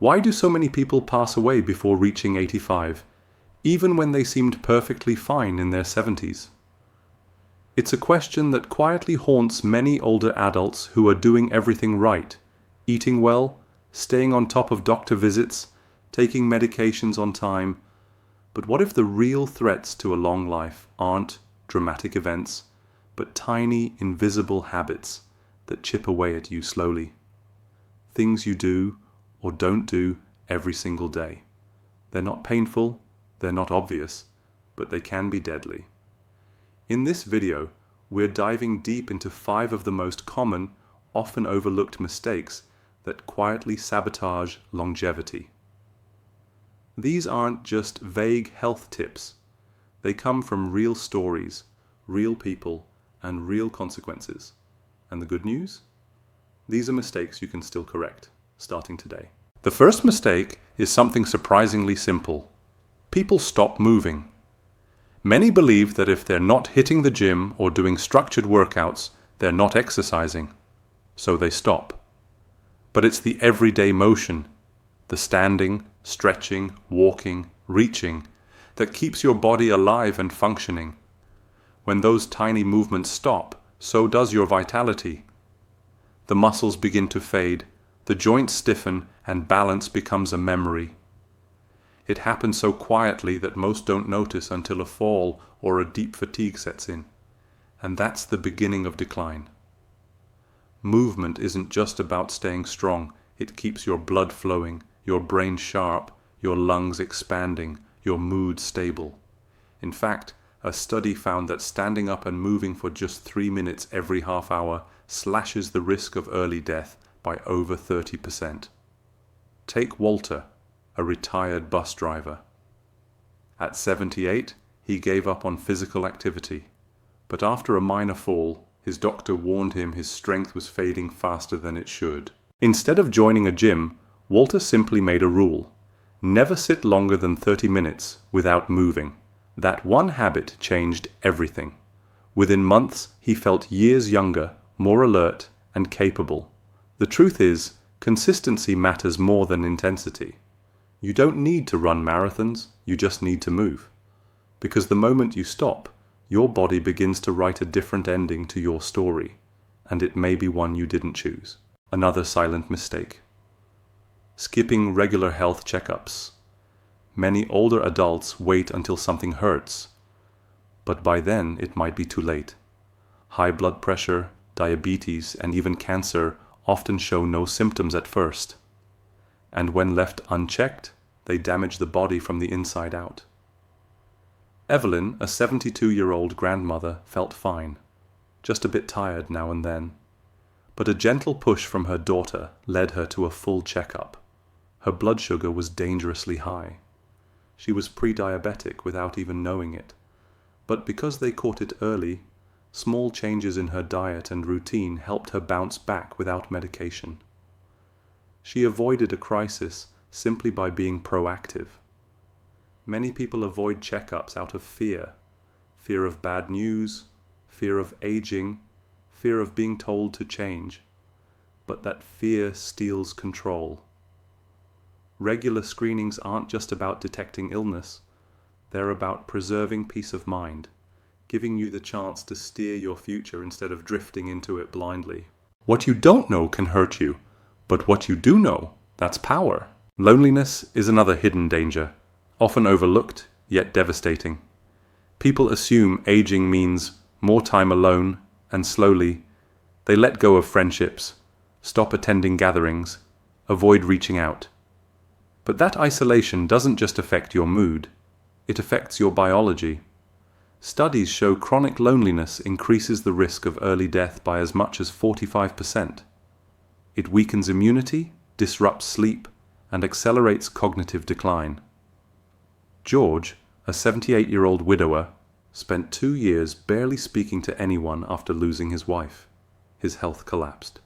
Why do so many people pass away before reaching 85, even when they seemed perfectly fine in their 70s? It's a question that quietly haunts many older adults who are doing everything right, eating well, staying on top of doctor visits, taking medications on time. But what if the real threats to a long life aren't dramatic events, but tiny, invisible habits that chip away at you slowly? Things you do or don't do every single day. They're not painful, they're not obvious, but they can be deadly. In this video, we're diving deep into 5 of the most common, often overlooked mistakes that quietly sabotage longevity. These aren't just vague health tips. They come from real stories, real people, and real consequences. And the good news? These are mistakes you can still correct, starting today. The first mistake is something surprisingly simple. People stop moving. Many believe that if they're not hitting the gym or doing structured workouts, they're not exercising. So they stop. But it's the everyday motion, the standing, stretching, walking, reaching, that keeps your body alive and functioning. When those tiny movements stop, so does your vitality. The muscles begin to fade, the joints stiffen, and balance becomes a memory. It happens so quietly that most don't notice until a fall or a deep fatigue sets in. And that's the beginning of decline. Movement isn't just about staying strong. It keeps your blood flowing, your brain sharp, your lungs expanding, your mood stable. In fact, a study found that standing up and moving for just 3 minutes every half hour slashes the risk of early death by over 30%. Take Walter, a retired bus driver. At 78, he gave up on physical activity, but after a minor fall, his doctor warned him his strength was fading faster than it should. Instead of joining a gym, Walter simply made a rule: never sit longer than 30 minutes without moving. That one habit changed everything. Within months, he felt years younger, more alert, and capable. The truth is, consistency matters more than intensity. You don't need to run marathons, you just need to move. Because the moment you stop, your body begins to write a different ending to your story, and it may be one you didn't choose. Another silent mistake. Skipping regular health checkups. Many older adults wait until something hurts, but by then it might be too late. High blood pressure, diabetes, and even cancer often show no symptoms at first. And when left unchecked, they damage the body from the inside out. Evelyn, a 72-year-old grandmother, felt fine, just a bit tired now and then. But a gentle push from her daughter led her to a full checkup. Her blood sugar was dangerously high. She was pre-diabetic without even knowing it. But because they caught it early, small changes in her diet and routine helped her bounce back without medication. She avoided a crisis simply by being proactive. Many people avoid checkups out of fear. Fear of bad news, fear of aging, fear of being told to change. But that fear steals control. Regular screenings aren't just about detecting illness. They're about preserving peace of mind, giving you the chance to steer your future instead of drifting into it blindly. What you don't know can hurt you, but what you do know, that's power. Loneliness is another hidden danger, often overlooked, yet devastating. People assume aging means more time alone, and slowly, they let go of friendships, stop attending gatherings, avoid reaching out. But that isolation doesn't just affect your mood, it affects your biology. Studies show chronic loneliness increases the risk of early death by as much as 45%. It weakens immunity, disrupts sleep, and accelerates cognitive decline. George, a 78-year-old widower, spent 2 years barely speaking to anyone after losing his wife. His health collapsed.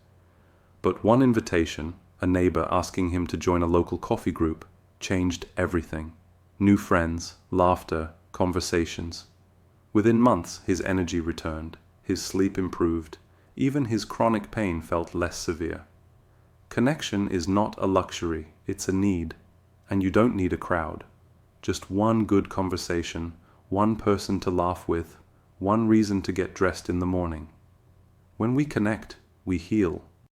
But one invitation, a neighbor asking him to join a local coffee group, changed everything. New friends, laughter, conversations. Within months, his energy returned, his sleep improved, even his chronic pain felt less severe. Connection is not a luxury, It's a need, and you don't need a crowd. Just one good conversation, one person to laugh with, one reason to get dressed in the morning. When we connect, we heal.